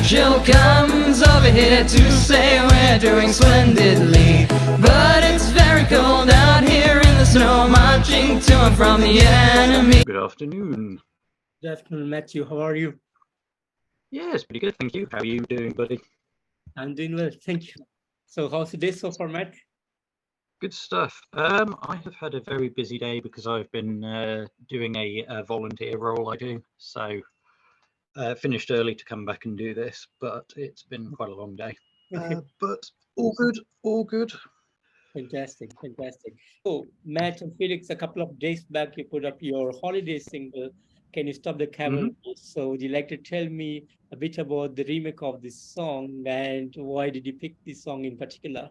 Jill comes over here to say we're doing splendidly, but it's very cold out here in the snow, marching to and from the enemy. Good afternoon. Good afternoon, Matthew. How are you? Yes, pretty good, thank you. How are you doing, buddy? I'm doing well, thank you. So how's the day so far, Matt? Good stuff. I have had a very busy day because I've been doing a volunteer role I do. So finished early to come back and do this, but it's been quite a long day. But all good, all good. Fantastic, fantastic. So, Matt and Felix, a couple of days back, you put up your holiday single, Can You Stop the Cavalry? So would you like to tell me a bit about the remake of this song and why did you pick this song in particular?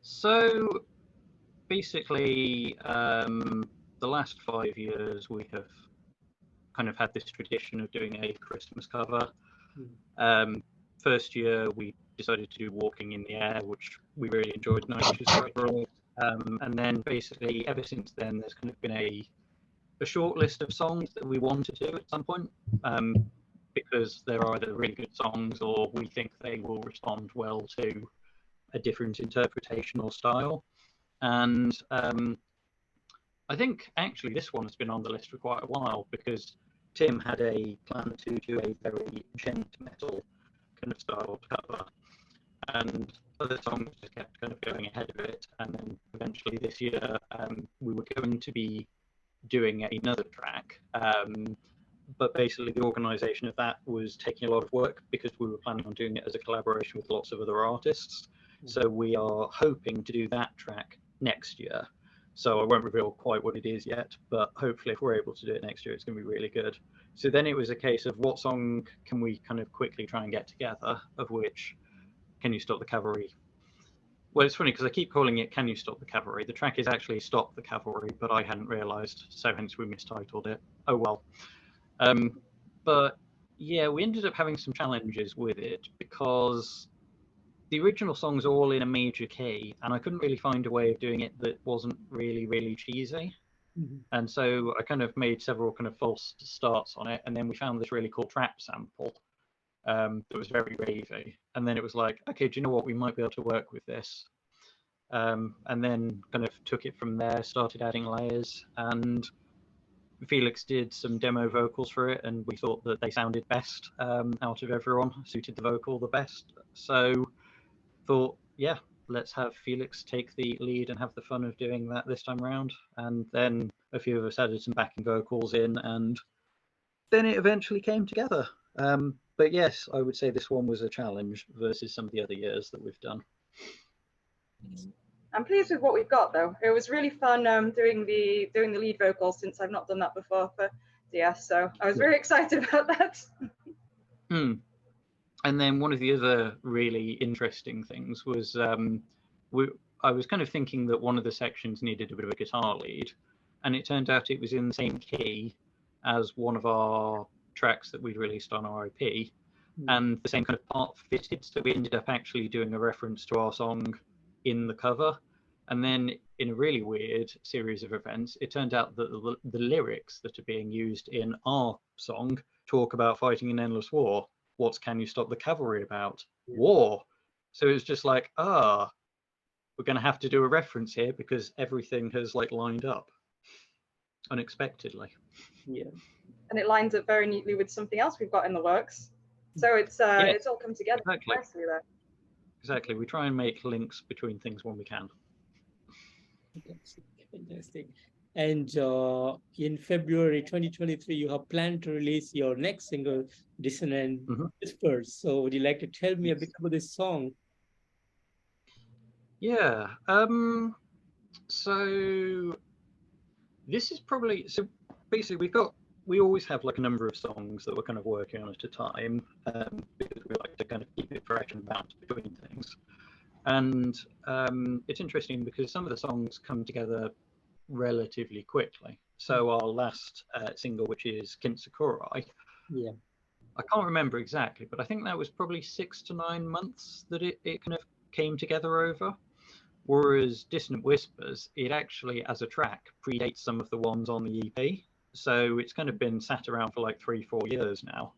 So basically, the last 5 years we have kind of had this tradition of doing a Christmas cover. First year we decided to do Walking in the Air, which we really enjoyed, nice overall. And then basically ever since then there's kind of been a short list of songs that we want to do at some point, because they're either really good songs or we think they will respond well to a different interpretation or style. And I think actually this one has been on the list for quite a while because Tim had a plan to do a very gent metal kind of style cover, and other songs just kept kind of going ahead of it. And then eventually this year we were going to be doing another track, but basically the organisation of that was taking a lot of work because we were planning on doing it as a collaboration with lots of other artists. So we are hoping to do that track next year. So I won't reveal quite what it is yet, but hopefully if we're able to do it next year, it's going to be really good. So then it was a case of what song can we kind of quickly try and get together, of which Can You Stop the Cavalry? Well, it's funny because I keep calling it Can You Stop the Cavalry? The track is actually Stop the Cavalry, but I hadn't realised, so hence we mistitled it. Oh well. But yeah, we ended up having some challenges with it because the original song's all in a major key, and I couldn't really find a way of doing it that wasn't really, really cheesy. And so I kind of made several kind of false starts on it, and then we found this really cool trap sample that was very ravey. And then it was like, okay, do you know what? We might be able to work with this. And then kind of took it from there, started adding layers, and Felix did some demo vocals for it, and we thought that they sounded best out of everyone, suited the vocal the best. So thought, yeah, let's have Felix take the lead and have the fun of doing that this time around. And then a few of us added some backing vocals in, and then it eventually came together. But yes, I would say this one was a challenge versus some of the other years that we've done. I'm pleased with what we've got, though. It was really fun doing the lead vocals, since I've not done that before for DS, so I was very excited about that. And then one of the other really interesting things was I was kind of thinking that one of the sections needed a bit of a guitar lead, and it turned out it was in the same key as one of our tracks that we'd released on our IP, and the same kind of part fitted, so we ended up actually doing a reference to our song in the cover. And then in a really weird series of events, it turned out that the lyrics that are being used in our song talk about fighting an endless war. What's Can You Stop the Cavalry about? War. So it was just like, we're going to have to do a reference here because everything has like lined up unexpectedly. Yeah. And it lines up very neatly with something else we've got in the works. So it's all come together nicely there. Exactly. We try and make links between things when we can. Fantastic. And in February 2023, you have planned to release your next single, Dissonant Whispers. So would you like to tell me a bit about this song? Yeah. So this is probably, so basically we always have like a number of songs that we're kind of working on at a time, because we like to kind of keep it fresh and bounce between things. And it's interesting because some of the songs come together relatively quickly. So our last single, which is Kintsukurai, I can't remember exactly, but I think that was probably 6 to 9 months that it kind of came together over. Whereas Dissonant Whispers, it actually, as a track, predates some of the ones on the EP. So it's kind of been sat around for like 3-4 years now.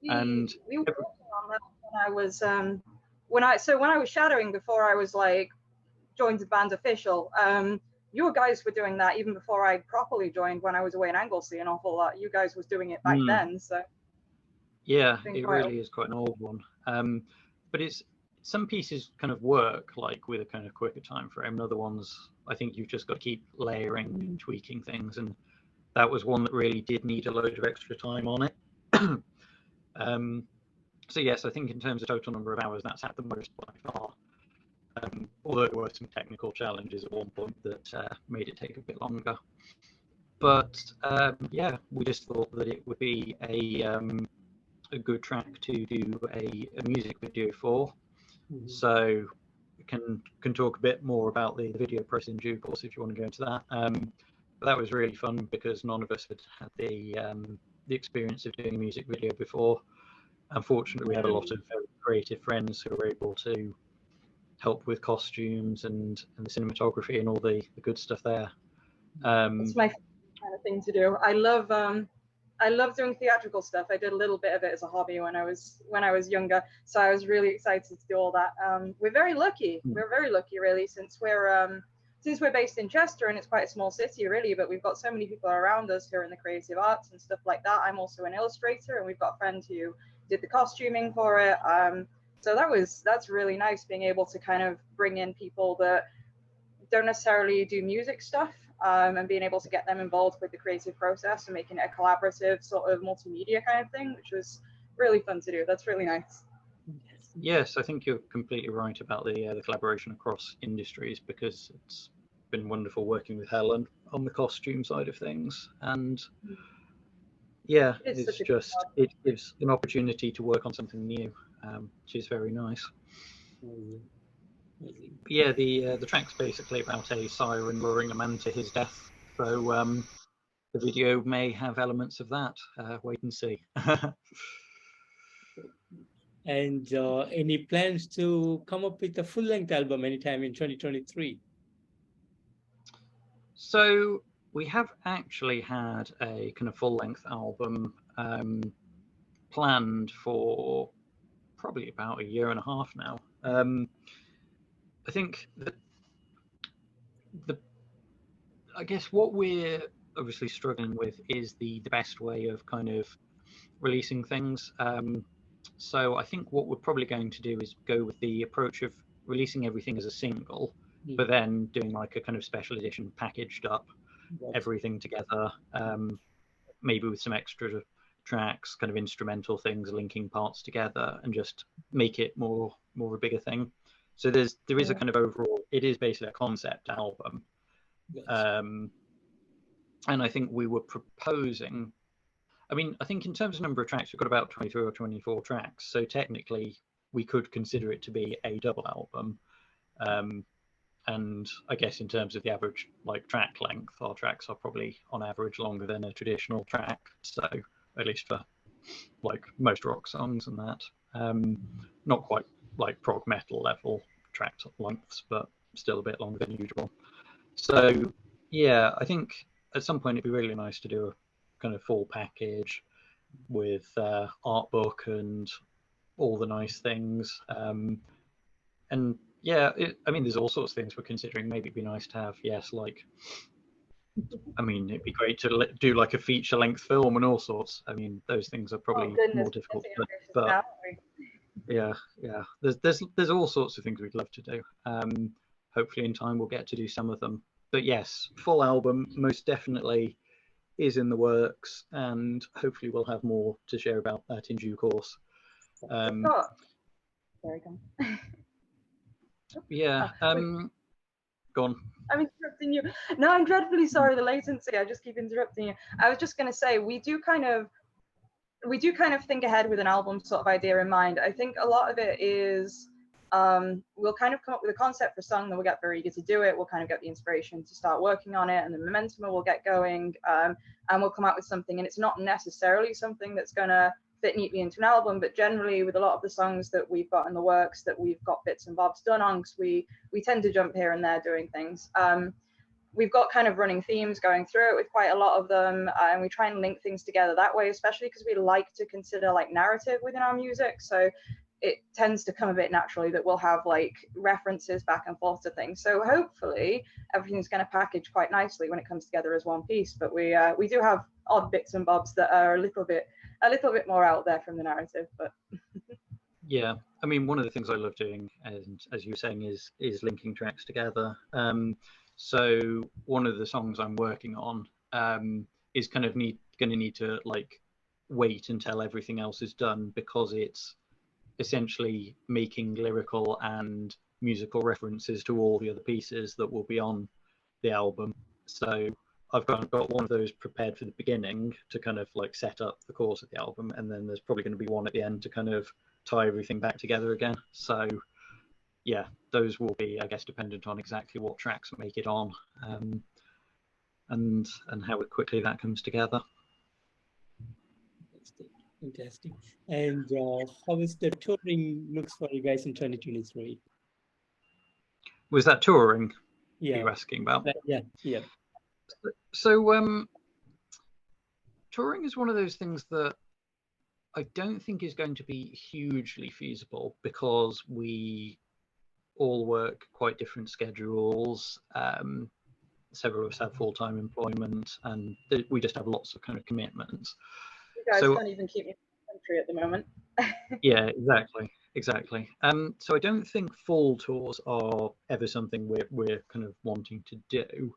We were working on that when I was when I was shadowing before I was like joined the band official. You guys were doing that even before I properly joined when I was away in Anglesey an awful lot. You guys was doing it back then, so yeah, it really is quite an old one. But it's some pieces kind of work like with a kind of quicker time frame, and other ones I think you've just got to keep layering and tweaking things, and that was one that really did need a load of extra time on it. So yes, I think in terms of total number of hours, that's at the most by far. Although there were some technical challenges at one point that made it take a bit longer. But yeah, we just thought that it would be a good track to do a music video for. So we can talk a bit more about the video process in due course if you want to go into that. But that was really fun because none of us had the experience of doing a music video before. Unfortunately, we have a lot of very creative friends who are able to help with costumes and the cinematography and all the good stuff there. It's my kind of thing to do. I love doing theatrical stuff. I did a little bit of it as a hobby when I was younger, so I was really excited to do all that. We're very lucky. We're very lucky, really, since we're based in Chester and it's quite a small city, really. But we've got so many people around us who are in the creative arts and stuff like that. I'm also an illustrator, and we've got friends who did the costuming for it. So that's really nice being able to kind of bring in people that don't necessarily do music stuff, and being able to get them involved with the creative process and making it a collaborative sort of multimedia kind of thing, which was really fun to do. That's really nice. Yes, I think you're completely right about the collaboration across industries, because it's been wonderful working with Helen on the costume side of things. And yeah, it gives an opportunity to work on something new, which is very nice. Yeah, the track's basically about a siren luring a man to his death. So the video may have elements of that. Wait and see. And any plans to come up with a full-length album anytime in 2023? So we have actually had a kind of full-length album planned for probably about a year and a half now. I think that I guess what we're obviously struggling with is the best way of kind of releasing things. So I think what we're probably going to do is go with the approach of releasing everything as a single, but then doing like a kind of special edition packaged up, everything together, maybe with some extra tracks, kind of instrumental things, linking parts together, and just make it more a bigger thing. So there is a kind of overall, it is basically a concept album. And I think we were proposing, I mean, I think in terms of number of tracks, we've got about 23 or 24 tracks. So technically we could consider it to be a double album. And I guess in terms of the average like track length, our tracks are probably on average longer than a traditional track. So at least for like most rock songs and that, not quite like prog metal level track lengths, but still a bit longer than usual. So yeah, I think at some point it'd be really nice to do a kind of full package with art book and all the nice things. And yeah, I mean, there's all sorts of things we're considering. Maybe it'd be nice to have, yes, like, I mean, it'd be great to do like a feature length film and all sorts. I mean, those things are probably more difficult, but yeah, there's all sorts of things we'd love to do. Hopefully in time we'll get to do some of them. But yes, full album most definitely is in the works, and hopefully we'll have more to share about that in due course. Sorry, yeah, go on. I'm interrupting you. No, I'm dreadfully sorry, the latency. I just keep interrupting you. I was just going to say, we do kind of think ahead with an album sort of idea in mind. I think a lot of it is we'll kind of come up with a concept for a song, then we'll get very eager to do it. We'll kind of get the inspiration to start working on it, and the momentum will get going, and we'll come out with something. And it's not necessarily something that's going to fit neatly into an album, but generally with a lot of the songs that we've got in the works that we've got bits and bobs done on, because we tend to jump here and there doing things. we've got kind of running themes going through it with quite a lot of them, and we try and link things together that way, especially because we like to consider like narrative within our music. So it tends to come a bit naturally that we'll have like references back and forth to things. So hopefully everything's going to package quite nicely when it comes together as one piece. But we do have odd bits and bobs that are a little bit more out there from the narrative. But yeah, I mean, one of the things I love doing, and as you were saying, is linking tracks together. So one of the songs I'm working on is kind of going to need to like wait until everything else is done, because it's essentially making lyrical and musical references to all the other pieces that will be on the album. So I've got one of those prepared for the beginning to kind of like set up the course of the album, and then there's probably going to be one at the end to kind of tie everything back together again. So yeah, those will be, I guess, dependent on exactly what tracks make it on, and how quickly that comes together. Fantastic. And how is the touring looks for you guys in 2023? Was that touring Yeah, you were asking about? yeah. So touring is one of those things that I don't think is going to be hugely feasible, because we all work quite different schedules. Several of us have full-time employment, and we just have lots of kind of commitments. you guys So can't even keep me in the country at the moment. yeah, exactly. So I don't think full tours are ever something we're kind of wanting to do.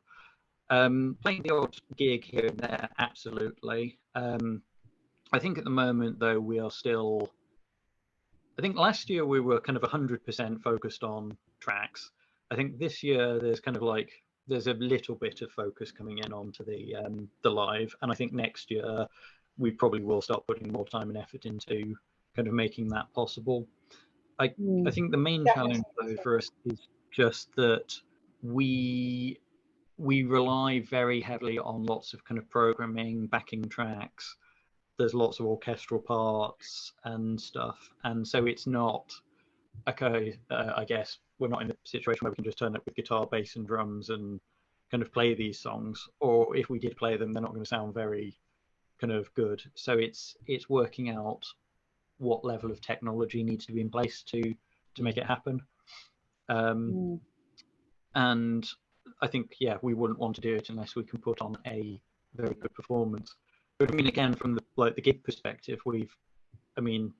Playing the odd gig here and there, absolutely. I think at the moment, though, we are still. I think last year we were kind of 100% focused on tracks. I think this year there's kind of like there's a little bit of focus coming in onto the live, and I think next year we probably will start putting more time and effort into kind of making that possible. I think the main challenge though for us is just that we rely very heavily on lots of kind of programming, backing tracks. There's lots of orchestral parts and stuff, and so it's not okay. I guess we're not in a situation where we can just turn up with guitar, bass, and drums and kind of play these songs. Or if we did play them, they're not going to sound very kind of good. So it's working out what level of technology needs to be in place to make it happen. And I think, yeah, we wouldn't want to do it unless we can put on a very good performance. But I mean, again, from the gig perspective, I mean,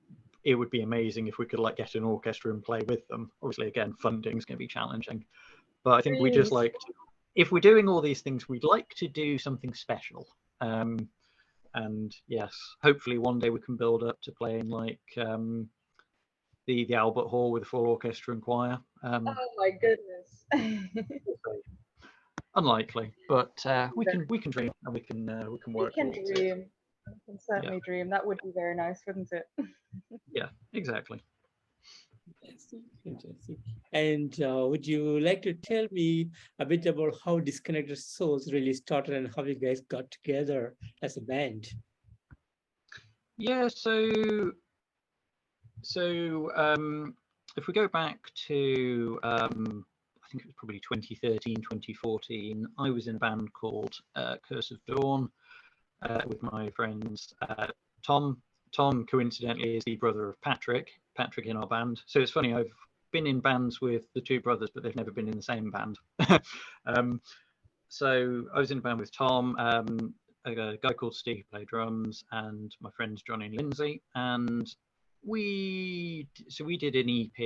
it would be amazing if we could like get an orchestra and play with them. Obviously, again, funding is going to be challenging, but I think we just like to, if we're doing all these things, we'd like to do something special. And yes, hopefully one day we can build up to playing like the Albert Hall with a full orchestra and choir. Oh my goodness. Unlikely, but we can dream, and we can work. We can dream. We can certainly dream. That would be very nice, wouldn't it? Yeah, exactly. Fantastic. And would you like to tell me a bit about how Disconnected Souls really started and how you guys got together as a band? Yeah, so if we go back to I think it was probably 2013, 2014, I was in a band called Curse of Dawn with my friends Tom. Tom, coincidentally, is the brother of Patrick in our band. So it's funny, I've been in bands with the two brothers, but they've never been in the same band. So I was in a band with Tom, a guy called Steve who played drums, and my friends Johnny and Lindsay. And we did an EP,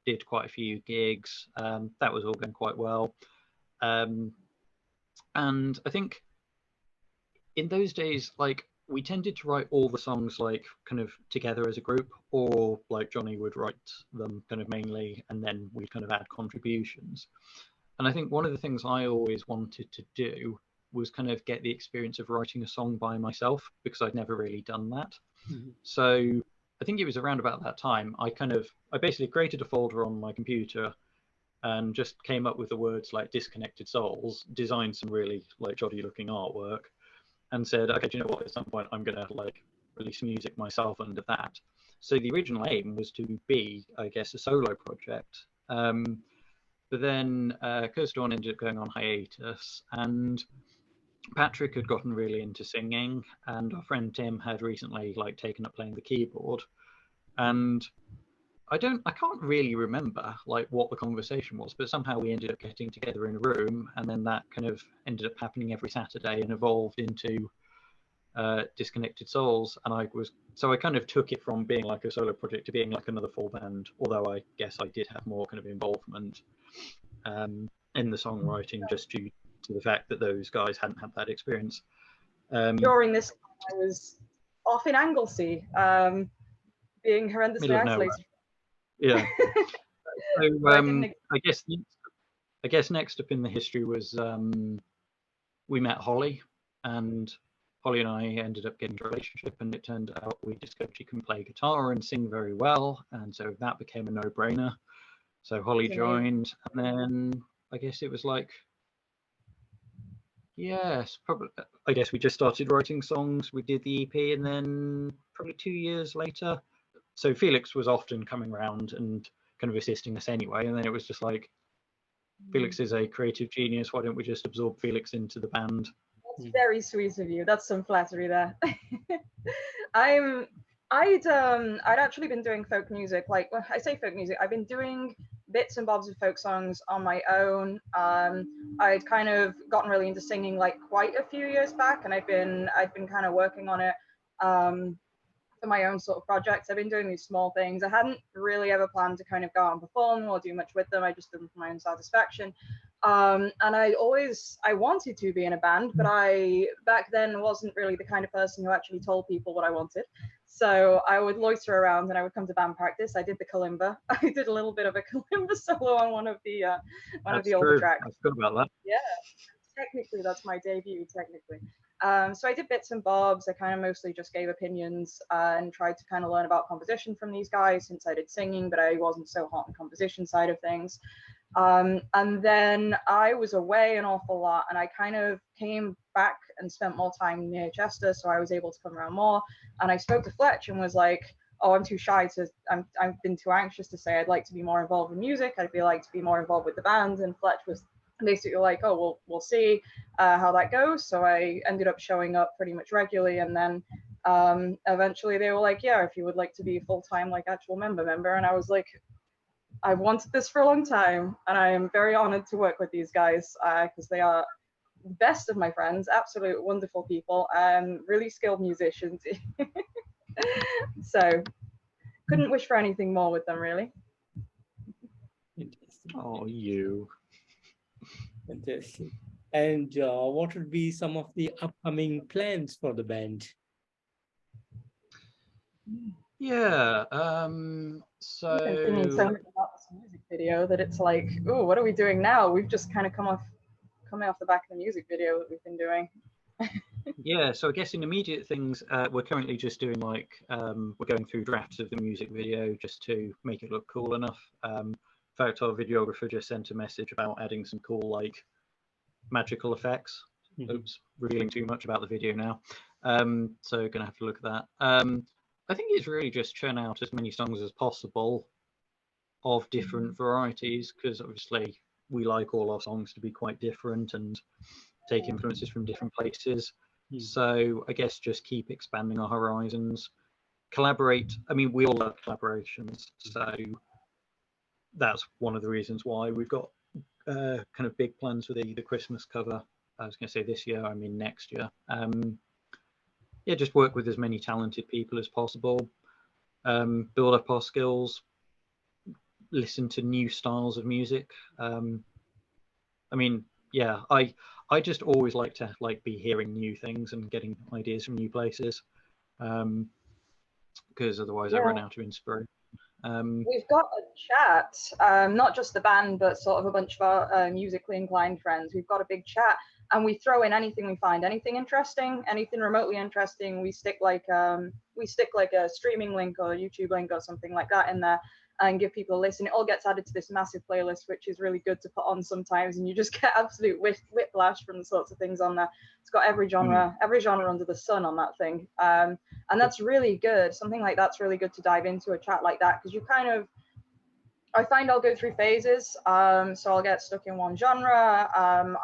did quite a few gigs. That was all going quite well. And I think in those days, like, we tended to write all the songs like kind of together as a group, or like Johnny would write them kind of mainly, and then we'd kind of add contributions. And I think one of the things I always wanted to do was kind of get the experience of writing a song by myself, because I'd never really done that. Mm-hmm. So I think it was around about that time I basically created a folder on my computer and just came up with the words like Disconnected Souls, designed some really like jolly looking artwork, and said, okay, do you know what, at some point I'm gonna like release music myself under that. So the original aim was to be, I guess, a solo project. But then Curse Dawn ended up going on hiatus, and Patrick had gotten really into singing, and our friend Tim had recently like taken up playing the keyboard. And I can't really remember like what the conversation was, but somehow we ended up getting together in a room, and then that kind of ended up happening every Saturday and evolved into Disconnected Souls. And I kind of took it from being like a solo project to being like another full band, although I guess I did have more kind of involvement in the songwriting, just due to the fact that those guys hadn't had that experience. During this time, I was off in Anglesey, being horrendously isolated. Yeah. So I guess next up in the history was we met Holly, and Holly and I ended up getting a relationship, and it turned out we discovered she can play guitar and sing very well, and so that became a no-brainer. So Holly joined, and then I guess it was like, yes, probably. I guess we just started writing songs. We did the EP, and then probably 2 years later. So Felix was often coming around and kind of assisting us anyway, and then it was just like, Felix is a creative genius. Why don't we just absorb Felix into the band? That's very sweet of you. That's some flattery there. I'd actually been doing folk music. Like, when I say folk music, I've been doing bits and bobs of folk songs on my own. I'd kind of gotten really into singing like quite a few years back, and I've been kind of working on it for my own sort of projects. I've been doing these small things. I hadn't really ever planned to kind of go out and perform or do much with them. I just did them for my own satisfaction. And I wanted to be in a band, but I back then wasn't really the kind of person who actually told people what I wanted. So I would loiter around and I would come to band practice. I did the kalimba. I did a little bit of a kalimba solo on one of the older tracks. I forgot about that. Yeah, technically that's my debut. Technically. So I did bits and bobs. I kind of mostly just gave opinions and tried to kind of learn about composition from these guys, since I did singing, but I wasn't so hot on the composition side of things. And then I was away an awful lot, and I kind of came back and spent more time near Chester, so I was able to come around more. And I spoke to Fletch and was like, oh, I'm too shy to, I've been too anxious to say I'd like to be more involved in music. I'd be like to be more involved with the band. And Fletch was basically like, oh, we'll see how that goes. So I ended up showing up pretty much regularly, and then eventually they were like, yeah, if you would like to be full-time like actual member, and I was like, I wanted this for a long time, and I am very honored to work with these guys because they are the best of my friends, absolute wonderful people, really skilled musicians. So couldn't wish for anything more with them, really. Oh, you. Fantastic. And what would be some of the upcoming plans for the band? Yeah, so I've been thinking so much about this music video that it's like, oh, what are we doing now? We've just kind of coming off the back of the music video that we've been doing. Yeah, so I guess in immediate things, we're currently just doing like, we're going through drafts of the music video just to make it look cool enough. In fact, our videographer just sent a message about adding some cool like magical effects. Oops, revealing too much about the video now. So gonna have to look at that. I think it's really just churn out as many songs as possible of different varieties, because obviously we like all our songs to be quite different and take influences from different places. So I guess just keep expanding our horizons, collaborate. I mean, we all love collaborations, so that's one of the reasons why we've got kind of big plans for the Christmas cover. I was going to say this year, I mean next year. Yeah, just work with as many talented people as possible, build up our skills, listen to new styles of music. I mean, yeah, I just always like to be hearing new things and getting ideas from new places, because otherwise I run out of inspiration. We've got a chat, not just the band, but sort of a bunch of our musically inclined friends. We've got a big chat, and we throw in anything we find, anything interesting, anything remotely interesting. We stick like a streaming link or a YouTube link or something like that in there, and give people a listen. It all gets added to this massive playlist, which is really good to put on sometimes, and you just get absolute whiplash from the sorts of things on there. It's got every genre under the sun on that thing, and that's really good. Something like that's really good to dive into a chat like that, because you kind of, I find I'll go through phases. So I'll get stuck in one genre.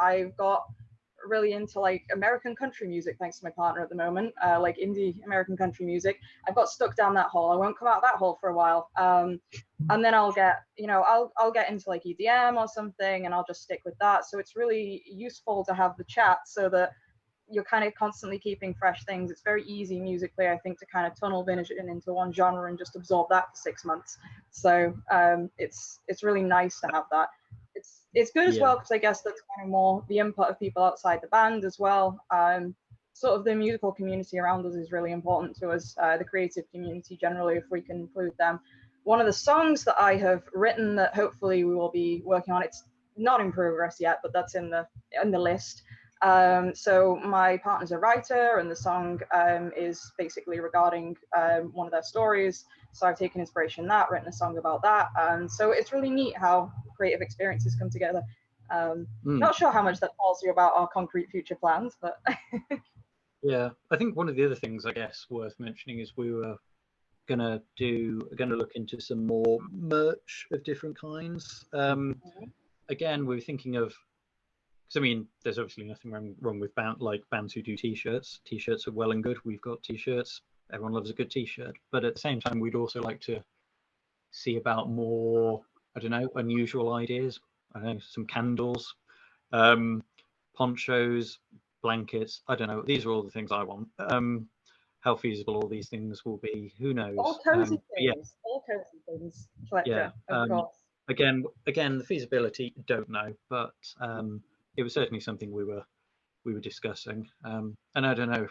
I've got really into like American country music thanks to my partner at the moment, like indie American country music. I've got stuck down that hole. I won't come out that hole for a while. And then I'll get, I'll get into like EDM or something, and I'll just stick with that. So it's really useful to have the chat so that you're kind of constantly keeping fresh things. It's very easy musically, I think, to kind of tunnel vision into one genre and just absorb that for 6 months. So it's really nice to have that. It's good as well because I guess that's kind of more the input of people outside the band as well. Sort of the musical community around us is really important to us, the creative community generally, if we can include them. One of the songs that I have written that hopefully we will be working on, it's not in progress yet, but that's in the list. So my partner's a writer, and the song is basically regarding one of their stories. So I've taken inspiration in that, written a song about that. And so it's really neat how creative experiences come together. Not sure how much that tells you about our concrete future plans, but yeah, I think one of the other things I guess worth mentioning is we were gonna look into some more merch of different kinds. Again, we were thinking of, because I mean, there's obviously nothing wrong with bands who do t-shirts. T-shirts are well and good. We've got t-shirts. Everyone loves a good t-shirt. But at the same time, we'd also like to see about more, I don't know, unusual ideas. I don't know, some candles, ponchos, blankets. I don't know. These are all the things I want. How feasible all these things will be, who knows? all cozy Yeah. things, all cozy things. Fletcher, Yeah. of course. Again, the feasibility, don't know, but it was certainly something we were discussing. And I don't know,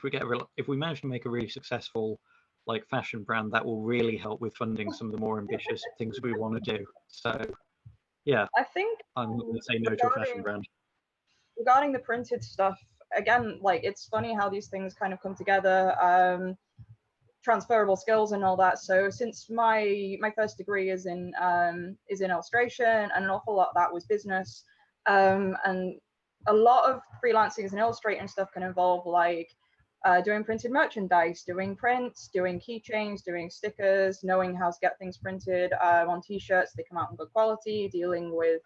if we manage to make a really successful like fashion brand, that will really help with funding some of the more ambitious things we want to do. So yeah, I think I'm not going to say no to a fashion brand. regarding the printed stuff, again, like it's funny how these things kind of come together. Transferable skills and all that. So since my first degree is in illustration, and an awful lot of that was business, and a lot of freelancing as an illustrator and stuff can involve like doing printed merchandise, doing prints, doing keychains, doing stickers, knowing how to get things printed on t-shirts, they come out in good quality, dealing with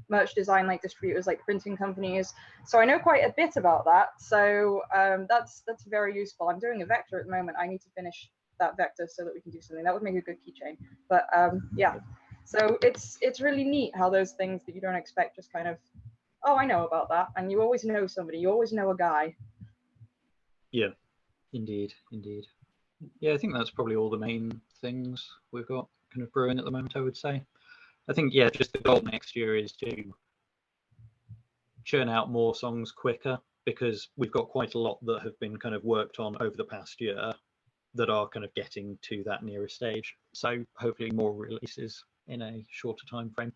merch design like distributors, like printing companies. So I know quite a bit about that. So that's very useful. I'm doing a vector at the moment. I need to finish that vector so that we can do something that would make a good keychain. But yeah, so it's really neat how those things that you don't expect just kind of, oh, I know about that. And you always know somebody, you always know a guy. Yeah, indeed. Yeah, I think that's probably all the main things we've got kind of brewing at the moment, I would say. I think, yeah, just the goal next year is to churn out more songs quicker, because we've got quite a lot that have been kind of worked on over the past year that are kind of getting to that nearer stage. So hopefully more releases in a shorter time frame.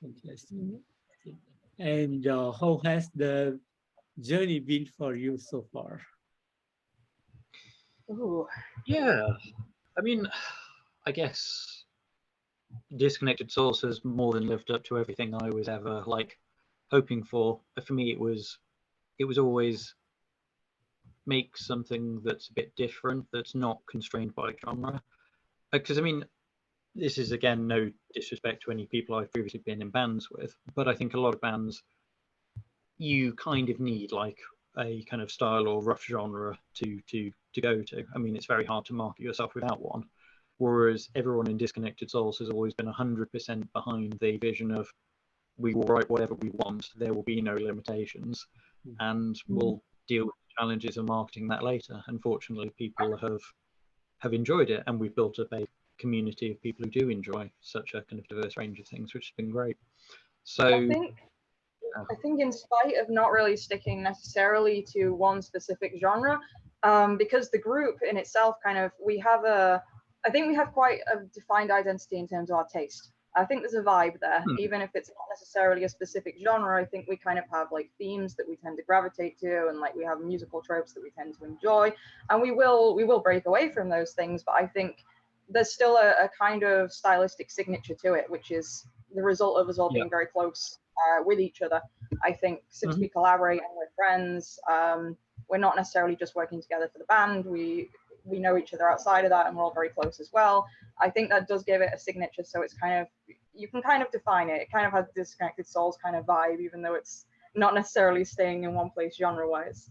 Interesting. And how has the journey been for you so far? Ooh. Yeah, I mean, I guess Disconnected Source has more than lived up to everything I was ever like hoping for. For me, it was always make something that's a bit different, that's not constrained by genre. Because I mean, this is again no disrespect to any people I've previously been in bands with, but I think a lot of bands, you kind of need like a kind of style or rough genre to go to. I mean, it's very hard to market yourself without one. Whereas everyone in Disconnected Souls has always been 100% behind the vision of, we will write whatever we want, there will be no limitations, and we'll deal with the challenges of marketing that later. Unfortunately, people have enjoyed it, and we've built up a community of people who do enjoy such a kind of diverse range of things, which has been great. So I think in spite of not really sticking necessarily to one specific genre, because the group in itself kind of, I think we have quite a defined identity in terms of our taste. I think there's a vibe there, even if it's not necessarily a specific genre. I think we kind of have like themes that we tend to gravitate to, and like we have musical tropes that we tend to enjoy, and we will break away from those things. But I think there's still a kind of stylistic signature to it, which is the result of us all being very close with each other. I think since we collaborate and we're friends, we're not necessarily just working together for the band. We we know each other outside of that, and we're all very close as well. I think that does give it a signature, so it's kind of, you can kind of define it. It kind of has Disconnected Souls kind of vibe, even though it's not necessarily staying in one place genre-wise.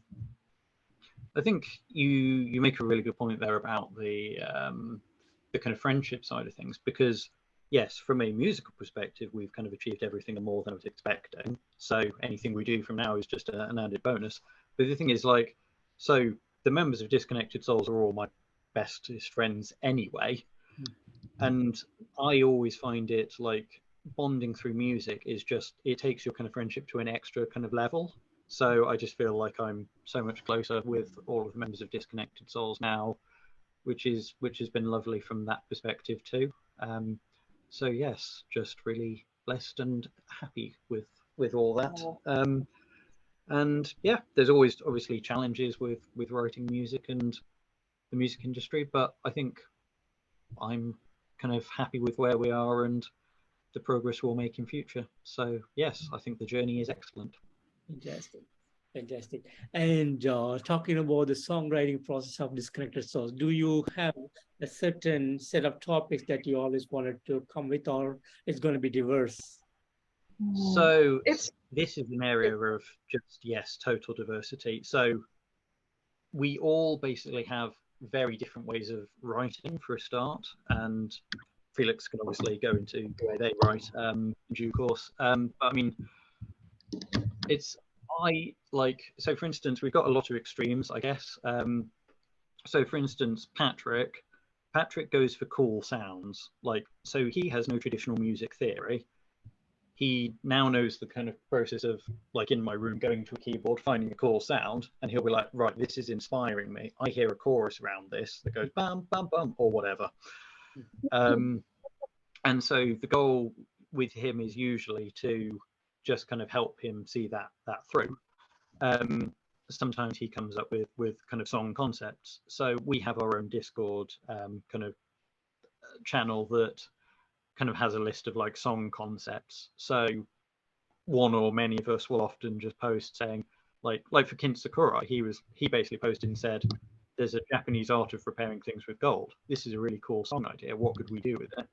I think you make a really good point there about the kind of friendship side of things, because yes, from a musical perspective, we've kind of achieved everything and more than I was expecting. So anything we do from now is just an added bonus. But the thing is, like, so the members of Disconnected Souls are all my bestest friends anyway. And I always find it like bonding through music is just, it takes your kind of friendship to an extra kind of level. So I just feel like I'm so much closer with all of the members of Disconnected Souls now, which has been lovely from that perspective too. So yes, just really blessed and happy with all that. And yeah, there's always obviously challenges with writing music and the music industry, but I think I'm kind of happy with where we are and the progress we'll make in future. So yes, I think the journey is excellent. Fantastic. Fantastic. And talking about the songwriting process of Disconnected Souls, do you have a certain set of topics that you always wanted to come with, or it's going to be diverse? So this is an area of just, yes, total diversity. So we all basically have very different ways of writing for a start, and Felix can obviously go into the way they write in due course. But I mean, so for instance, we've got a lot of extremes, I guess. So for instance, Patrick goes for cool sounds. Like, so he has no traditional music theory. He now knows the kind of process of, like, in my room, going to a keyboard, finding a cool sound, and he'll be like, right, this is inspiring me. I hear a chorus around this that goes bam, bam, bam, or whatever. And so the goal with him is usually to just kind of help him see that through. Sometimes he comes up with kind of song concepts. So we have our own Discord kind of channel that kind of has a list of like song concepts. So one or many of us will often just post saying, like for Kin Sakura, he basically posted and said, there's a Japanese art of repairing things with gold. This is a really cool song idea. What could we do with it?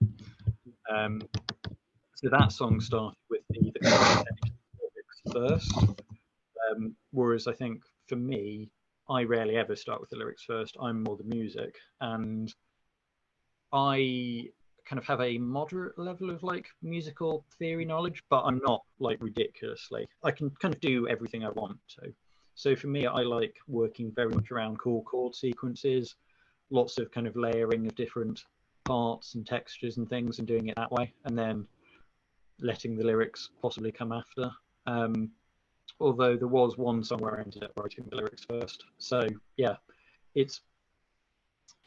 So that song started with the lyrics first. Whereas I think for me, I rarely ever start with the lyrics first. I'm more the music, and I kind of have a moderate level of like musical theory knowledge, but I'm not like ridiculously. I can kind of do everything I want to. So for me, I like working very much around cool chord sequences, lots of kind of layering of different parts and textures and things, and doing it that way, and then letting the lyrics possibly come after. Although there was one song where I ended up writing the lyrics first. So yeah,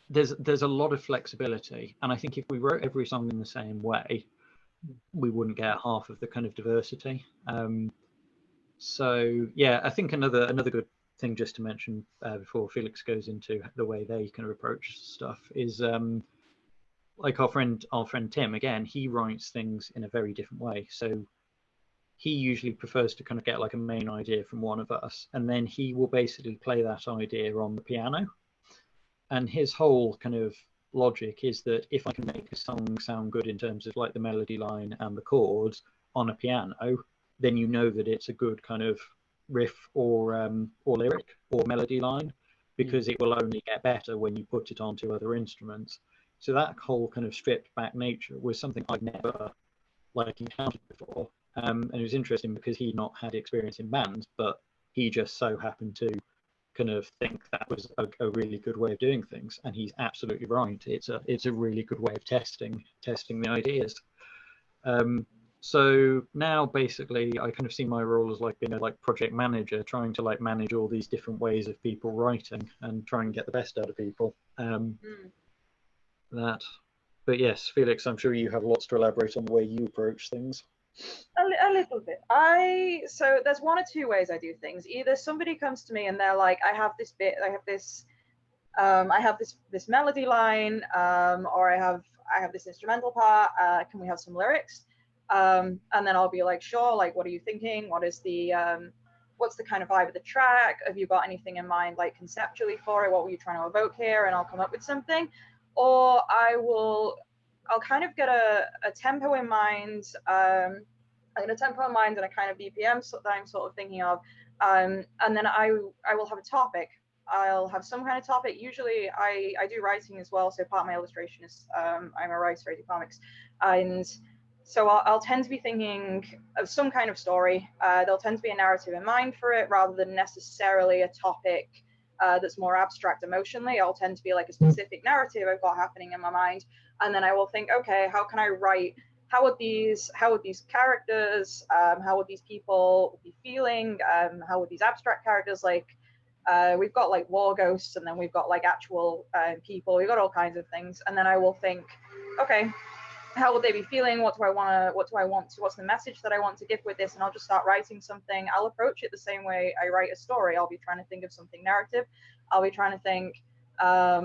there's a lot of flexibility, and I think if we wrote every song in the same way, we wouldn't get half of the kind of diversity. So yeah, I think another good thing just to mention before Felix goes into the way they kind of approach stuff is like our friend Tim, again, he writes things in a very different way. So he usually prefers to kind of get like a main idea from one of us, and then he will basically play that idea on the piano. And his whole kind of logic is that if I can make a song sound good in terms of like the melody line and the chords on a piano, then you know that it's a good kind of riff or lyric or melody line, because it will only get better when you put it onto other instruments. So that whole kind of stripped back nature was something I'd never like encountered before. And it was interesting because he'd not had experience in bands, but he just so happened to kind of think that was a really good way of doing things, and he's absolutely right. It's a really good way of testing the ideas. So now basically I kind of see my role as like being a like project manager, trying to like manage all these different ways of people writing and try and get the best out of people. But yes, Felix, I'm sure you have lots to elaborate on the way you approach things. A little bit. So there's one or two ways I do things. Either somebody comes to me and they're like, I have this bit, I have this melody line, or I have this instrumental part. Can we have some lyrics? And then I'll be like, sure. Like, what are you thinking? What is the what's the kind of vibe of the track? Have you got anything in mind, like conceptually for it? What were you trying to evoke here? And I'll come up with something. Or I'll kind of get a tempo in mind. I get a tempo in mind and a kind of BPM that I'm sort of thinking of. And then I will have a topic. I'll have some kind of topic. Usually I do writing as well. So part of my illustration is I'm a writer, I do comics. And so I'll tend to be thinking of some kind of story. There'll tend to be a narrative in mind for it rather than necessarily a topic that's more abstract emotionally. I'll tend to be like a specific narrative I've got happening in my mind. And then I will think, okay, how can I write? How would these characters, how would these people be feeling? How would these abstract characters, like, we've got like war ghosts, and then we've got like actual people, we've got all kinds of things. And then I will think, okay, how would they be feeling? What's the message that I want to give with this? And I'll just start writing something. I'll approach it the same way I write a story. I'll be trying to think of something narrative. I'll be trying to think, how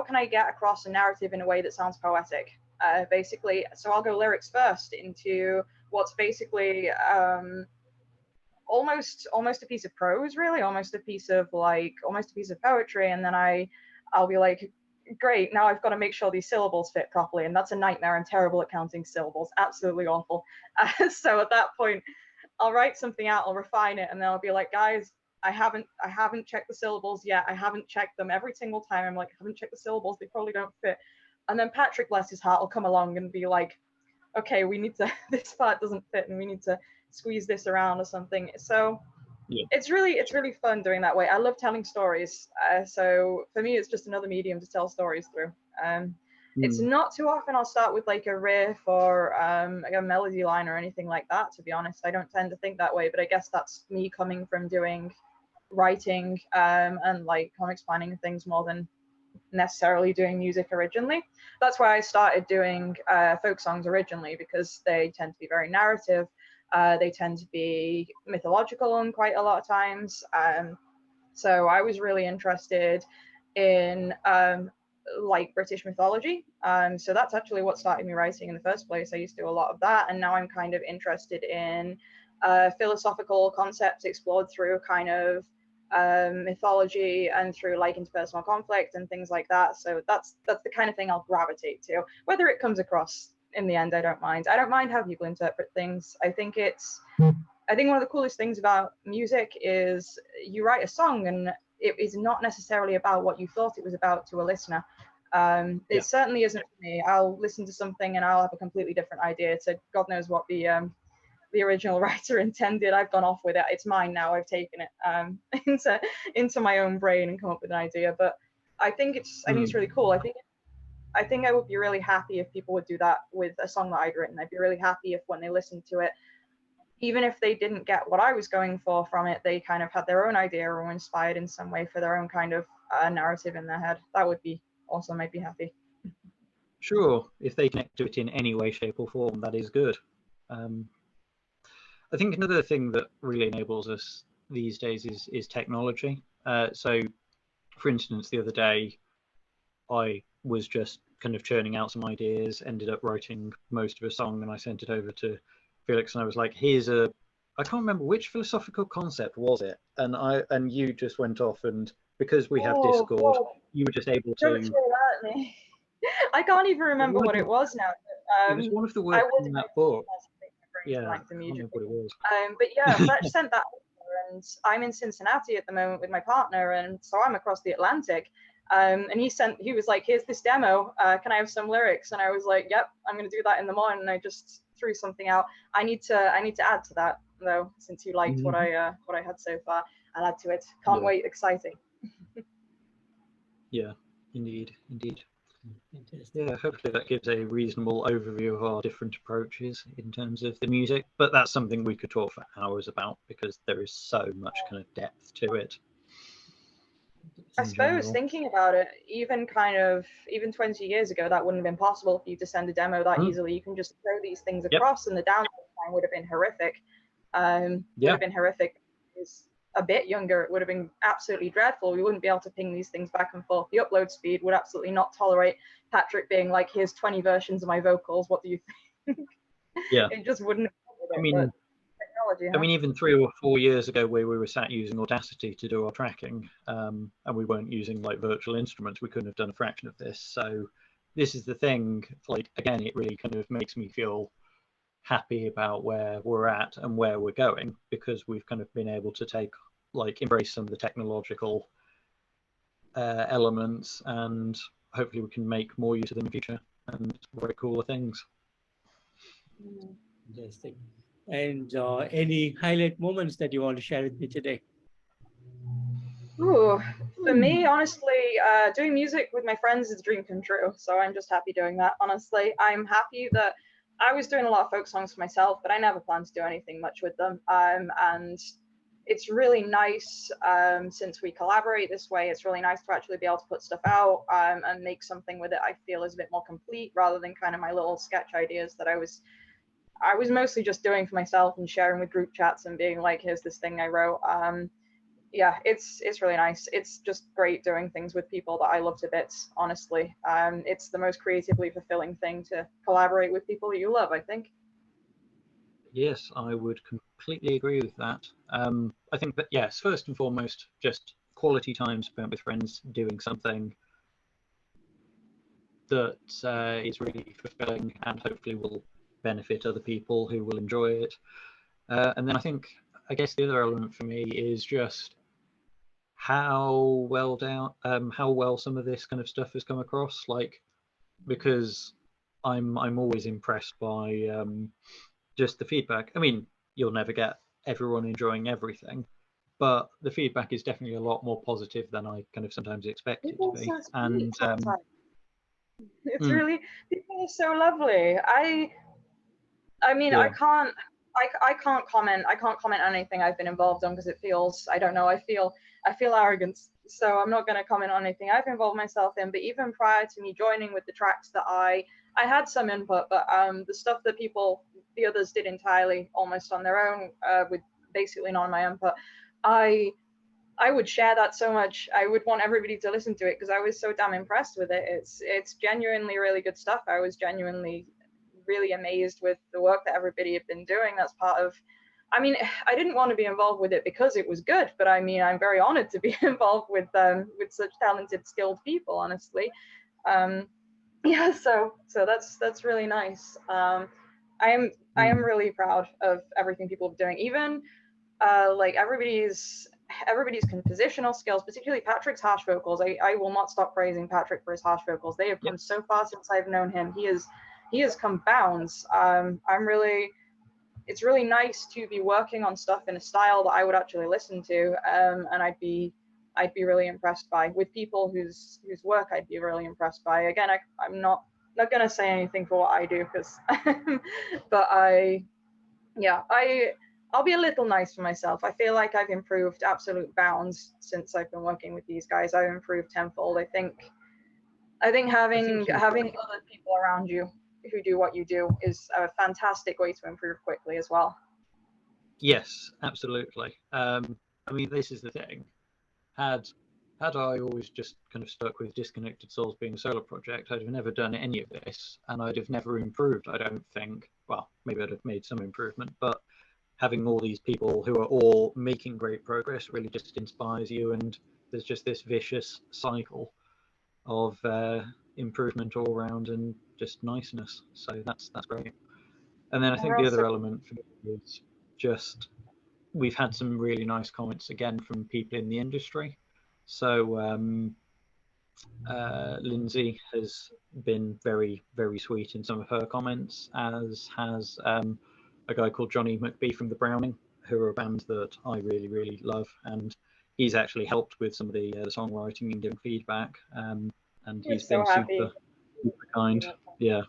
can I get across a narrative in a way that sounds poetic? Basically, so I'll go lyrics first into what's basically almost a piece of prose, really, almost a piece of poetry. And then I'll be like, great, now I've got to make sure these syllables fit properly, and that's a nightmare. I'm terrible at counting syllables, absolutely awful. So at that point, I'll write something out, I'll refine it, and then I'll be like, guys, I haven't checked the syllables yet. I haven't checked them. Every single time I'm like, I haven't checked the syllables, they probably don't fit. And then Patrick, bless his heart, will come along and be like, okay, we need to, this part doesn't fit and we need to squeeze this around or something. So yeah, it's really fun doing that way. I love telling stories. So for me, it's just another medium to tell stories through. It's not too often I'll start with like a riff or like a melody line or anything like that, to be honest. I don't tend to think that way, but I guess that's me coming from doing writing and like comics planning and things more than necessarily doing music originally. That's why I started doing folk songs originally, because they tend to be very narrative. They tend to be mythological in quite a lot of times. So I was really interested in like British mythology. So that's actually what started me writing in the first place. I used to do a lot of that, and now I'm kind of interested in philosophical concepts explored through kind of mythology and through like interpersonal conflict and things like that. So that's the kind of thing I'll gravitate to. Whether it comes across in the end, I don't mind. I don't mind how people interpret things. I think one of the coolest things about music is you write a song and it is not necessarily about what you thought it was about to a listener. It certainly isn't for me. I'll listen to something and I'll have a completely different idea to God knows what the original writer intended. I've gone off with it. It's mine now. I've taken it into my own brain and come up with an idea. But I think it's really cool. I think I would be really happy if people would do that with a song that I'd written. I'd be really happy if when they listened to it, even if they didn't get what I was going for from it, they kind of had their own idea or were inspired in some way for their own kind of narrative in their head. That would be awesome. I'd be happy. Sure, if they connect to it in any way, shape or form, that is good. I think another thing that really enables us these days is technology. So, for instance, the other day, I was just kind of churning out some ideas, ended up writing most of a song, and I sent it over to Felix, and I was like, "Here's I can't remember which philosophical concept was it," and you just went off, and because we have Discord, you were just able to. Don't say that at me. I can't even remember what it was now. It was one of the words in that book. Yeah, I can't remember what it was. But yeah, Fletch sent that over, and I'm in Cincinnati at the moment with my partner, and so I'm across the Atlantic. And he was like, here's this demo, can I have some lyrics? And I was like, yep, I'm gonna do that in the morning. And I just threw something out. I need to add to that though, since you liked what I had so far. I'll add to it. Can't wait, exciting. Yeah, indeed. Yeah, hopefully that gives a reasonable overview of our different approaches in terms of the music, but that's something we could talk for hours about because there is so much kind of depth to it. I suppose thinking about it, even 20 years ago, that wouldn't have been possible for you to send a demo that easily. You can just throw these things across, and the download time would have been horrific. Would have been horrific. It's a bit younger, it would have been absolutely dreadful. We wouldn't be able to ping these things back and forth. The upload speed would absolutely not tolerate Patrick being like, here's 20 versions of my vocals. What do you think? Yeah. It just wouldn't. I mean, technology, I huh? mean, even 3 or 4 years ago, where we were sat using Audacity to do our tracking, and we weren't using like virtual instruments, we couldn't have done a fraction of this. So this is the thing. Like again, it really kind of makes me feel happy about where we're at and where we're going, because we've kind of been able to embrace some of the technological elements, and hopefully we can make more use of them in the future and very cooler things. Fantastic. And any highlight moments that you want to share with me today? Ooh, for me, honestly, doing music with my friends is a dream come true. So I'm just happy doing that. Honestly, I'm happy that I was doing a lot of folk songs for myself, but I never planned to do anything much with them. And it's really nice, since we collaborate this way. It's really nice to actually be able to put stuff out, and make something with it I feel is a bit more complete, rather than kind of my little sketch ideas that I was mostly just doing for myself and sharing with group chats and being like, here's this thing I wrote. Yeah, it's really nice. It's just great doing things with people that I love to bits, honestly. It's the most creatively fulfilling thing to collaborate with people that you love, I think. Yes, I would completely agree with that. I think that, yes, first and foremost, just quality time spent with friends doing something that is really fulfilling and hopefully will benefit other people who will enjoy it. And then I guess the other element for me is just how well some of this kind of stuff has come across. Like, because I'm always impressed by just the feedback. I mean, you'll never get everyone enjoying everything, but the feedback is definitely a lot more positive than I kind of sometimes expect it to People are be. so sweet And sometimes. It's mm, really, people are so lovely. I mean, yeah, I can't comment. I can't comment on anything I've been involved on because it feels, I don't know, I feel arrogance. So I'm not going to comment on anything I've involved myself in. But even prior to me joining with the tracks that I had some input, but the stuff that the others did entirely almost on their own, with basically none of my input. I I would share that so much. I would want everybody to listen to it because I was so damn impressed with it. It's genuinely really good stuff. I was genuinely really amazed with the work that everybody had been doing. That's part of, I mean, I didn't want to be involved with it because it was good, but I mean, I'm very honored to be involved with such talented, skilled people. Honestly, um, yeah. So that's really nice. I am mm, really proud of everything people are doing. Even like everybody's compositional skills, particularly Patrick's harsh vocals. I will not stop praising Patrick for his harsh vocals. They have yep, come so far since I've known him. He has come bounds. It's really nice to be working on stuff in a style that I would actually listen to, and I'd be really impressed by, with people whose work I'd be really impressed by. Again, I'm not gonna say anything for what I do because, but yeah, I'll be a little nice for myself. I feel like I've improved absolute bounds since I've been working with these guys. I've improved tenfold. I think I think having other people around you who do what you do is a fantastic way to improve quickly as well. yes, absolutely. I mean, this is the thing. Had had I always just kind of stuck with Disconnected Souls being a solo project, I'd have never done any of this, and I'd have never improved. I don't think. Well, maybe I'd have made some improvement, but having all these people who are all making great progress really just inspires you, and there's just this vicious cycle of improvement all around and just niceness. So that's great. And then I And we're think the also other element for me is just we've had some really nice comments again from people in the industry. So Lindsay has been very, very sweet in some of her comments, as has a guy called Johnny McBee from the Browning, who are a band that I really, really love. And he's actually helped with some of the songwriting and giving feedback. And we're he's so been super, happy. super kind. Yeah.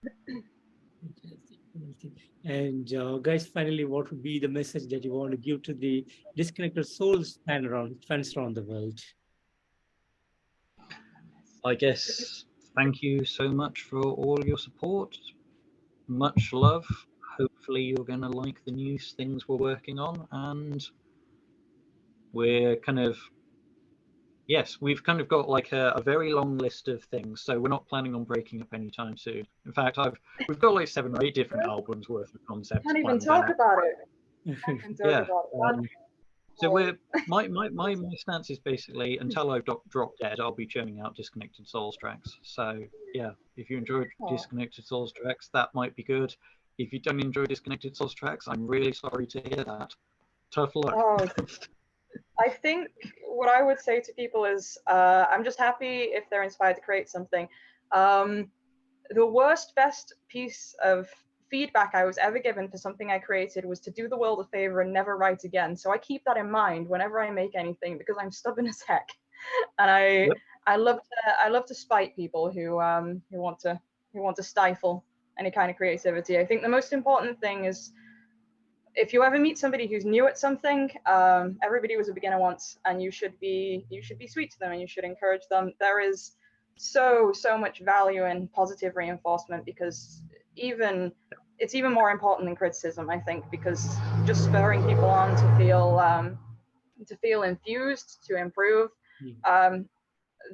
Fantastic, fantastic. And guys, finally, what would be the message that you want to give to the Disconnected Souls fans around the world? I guess thank you so much for all your support. Much love. Hopefully, you're going to like the new things we're working on, and we're kind of Yes, we've kind of got like a very long list of things, so we're not planning on breaking up anytime soon. In fact, we've got like 7 or 8 different albums worth of concepts Can't even planned talk out. about it. I can talk Yeah. about it. So my stance is basically until I've dropped dead, I'll be churning out Disconnected Souls tracks. So yeah, if you enjoyed Disconnected Souls tracks, that might be good. If you don't enjoy Disconnected Souls tracks, I'm really sorry to hear that. Tough luck. Oh, I think what I would say to people is I'm just happy if they're inspired to create something. The best piece of feedback I was ever given for something I created was to do the world a favor and never write again. So I keep that in mind whenever I make anything because I'm stubborn as heck, and I love to spite people who want to stifle any kind of creativity. I think the most important thing is if you ever meet somebody who's new at something, everybody was a beginner once, and you should be sweet to them and you should encourage them. There is so much value in positive reinforcement because it's even more important than criticism, I think, because just spurring people on to feel enthused, to improve,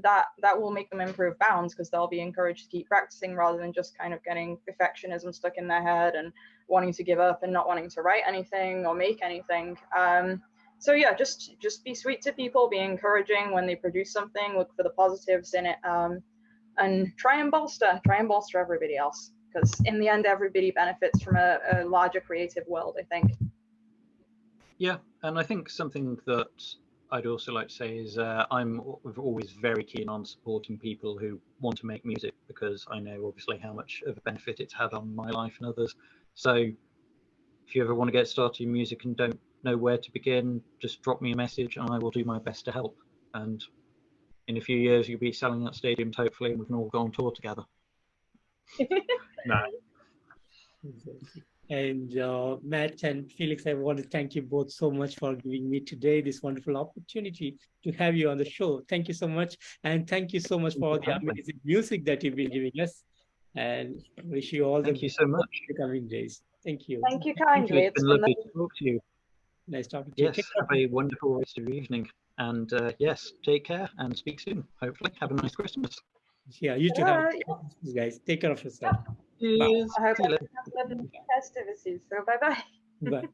that will make them improve bounds because they'll be encouraged to keep practicing rather than just kind of getting perfectionism stuck in their head and wanting to give up and not wanting to write anything or make anything. So yeah, just be sweet to people, be encouraging when they produce something, look for the positives in it, and try and bolster everybody else, because in the end everybody benefits from a larger creative world, I think. Yeah, and I think something that I'd also like to say is I'm always very keen on supporting people who want to make music because I know obviously how much of a benefit it's had on my life and others. So if you ever want to get started in music and don't know where to begin, just drop me a message and I will do my best to help. And in a few years, you'll be selling out stadiums, hopefully, and we can all go on tour together. No. And Matt and Felix, I want to thank you both so much for giving me today this wonderful opportunity to have you on the show. Thank you so much. And thank you so much for the amazing music that you've been giving us. And wish you all Thank you so much. the coming days. Thank you. Thank you kindly. It's been lovely to talk to you. Nice talking to you. Yes, have a wonderful rest of your evening. And yes, take care and speak soon. Hopefully, have a nice Christmas. Yeah, you too. Guys, take care of yourself. Cheers. I hope you have lovely festivities. So bye-bye. Bye.